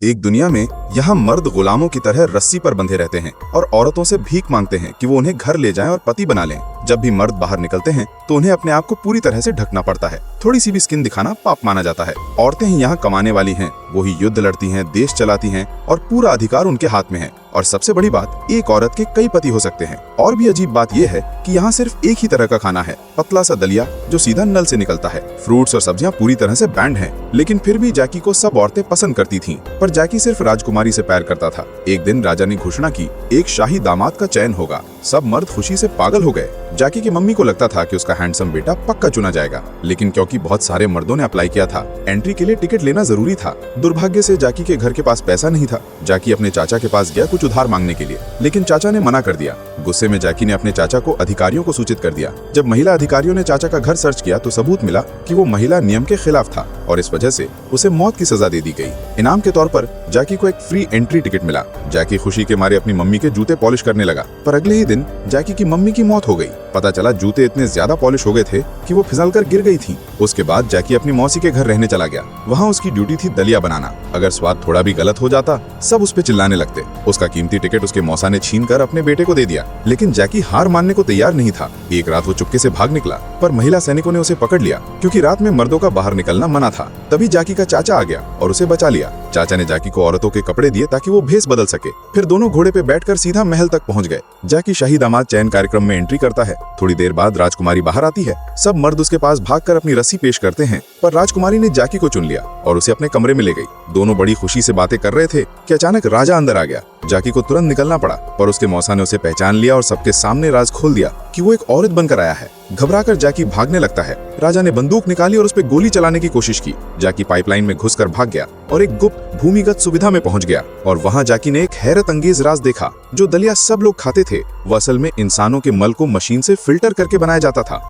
एक दुनिया में यहाँ मर्द गुलामों की तरह रस्सी पर बंधे रहते हैं और औरतों से भीख मांगते हैं कि वो उन्हें घर ले जाएं और पति बना लें। जब भी मर्द बाहर निकलते हैं तो उन्हें अपने आप को पूरी तरह से ढकना पड़ता है। थोड़ी सी भी स्किन दिखाना पाप माना जाता है। औरतें ही यहाँ कमाने वाली हैं, वो ही युद्ध लड़ती हैं, देश चलाती हैं और पूरा अधिकार उनके हाथ में है। और सबसे बड़ी बात, एक औरत के कई पति हो सकते हैं। और भी अजीब बात यह है कि यहाँ सिर्फ एक ही तरह का खाना है, पतला सा दलिया जो सीधा नल से निकलता है। फ्रूट्स और सब्जियां पूरी तरह से बैंड हैं, लेकिन फिर भी जैकी को सब औरतें पसंद करती थीं। पर जैकी सिर्फ राजकुमारी से प्यार करता था। एक दिन राजा ने घोषणा की, एक शाही दामाद का चयन होगा। सब मर्द खुशी से पागल हो गए। जैकी की मम्मी को लगता था कि उसका हैंडसम बेटा पक्का चुना जाएगा, लेकिन क्योंकि बहुत सारे मर्दों ने अप्लाई किया था, एंट्री के लिए टिकट लेना जरूरी था। दुर्भाग्य से जैकी के घर के पास पैसा नहीं था। जैकी अपने चाचा के पास गया कुछ उधार मांगने के लिए, लेकिन चाचा ने मना कर दिया। गुस्से में जैकी ने अपने चाचा को अधिकारियों को सूचित कर दिया। जब महिला अधिकारियों ने चाचा का घर सर्च किया तो सबूत मिला कि वो महिला नियम के खिलाफ था और इस वजह से उसे मौत की सजा दे दी गई। इनाम के तौर पर जैकी को एक फ्री एंट्री टिकट मिला। जैकी खुशी के मारे अपनी मम्मी के जूते पॉलिश करने लगा, पर अगले ही दिन जैकी की मम्मी की मौत हो गई। पता चला जूते इतने ज्यादा पॉलिश हो गए थे कि वो फिसलकर गिर गई थी। उसके बाद जैकी अपनी मौसी के घर रहने चला गया। वहाँ उसकी ड्यूटी थी दलिया बनाना। अगर स्वाद थोड़ा भी गलत हो जाता, सब उस पे चिल्लाने लगते। उसका कीमती टिकट उसके मौसा ने छीनकर अपने बेटे को दे दिया, लेकिन जैकी हार मानने को तैयार नहीं था। एक रात वो चुपके से भाग निकला, पर महिला सैनिकों ने उसे पकड़ लिया क्योंकि रात में मर्दों का बाहर निकलना मना था। तभी जैकी का चाचा आ गया और उसे बचा लिया। चाचा ने जैकी को औरतों के कपड़े दिए ताकि वो भेस बदल सके। फिर दोनों घोड़े पे बैठकर सीधा महल तक पहुंच गए। जैकी शाही दामाद चयन कार्यक्रम में एंट्री करता है। थोड़ी देर बाद राजकुमारी बाहर आती है। सब मर्द उसके पास भागकर अपनी रस्सी पेश करते हैं, पर राजकुमारी ने जैकी को चुन लिया और उसे अपने कमरे में ले गई। दोनों बड़ी खुशी से बातें कर रहे थे कि अचानक राजा अंदर आ गया। जैकी को तुरंत निकलना पड़ा, पर उसके मौसा ने उसे पहचान लिया और सबके सामने राज खोल दिया कि वो एक औरत बनकर आया है। घबराकर जैकी भागने लगता है। राजा ने बंदूक निकाली और उस पर गोली चलाने की कोशिश की। जैकी पाइपलाइन में घुसकर भाग गया और एक गुप्त भूमिगत सुविधा में पहुंच गया। और वहां जैकी ने एक हैरत अंगेज राज देखा। जो दलिया सब लोग खाते थे, वो असल में इंसानों के मल को मशीन से फिल्टर करके बनाया जाता था।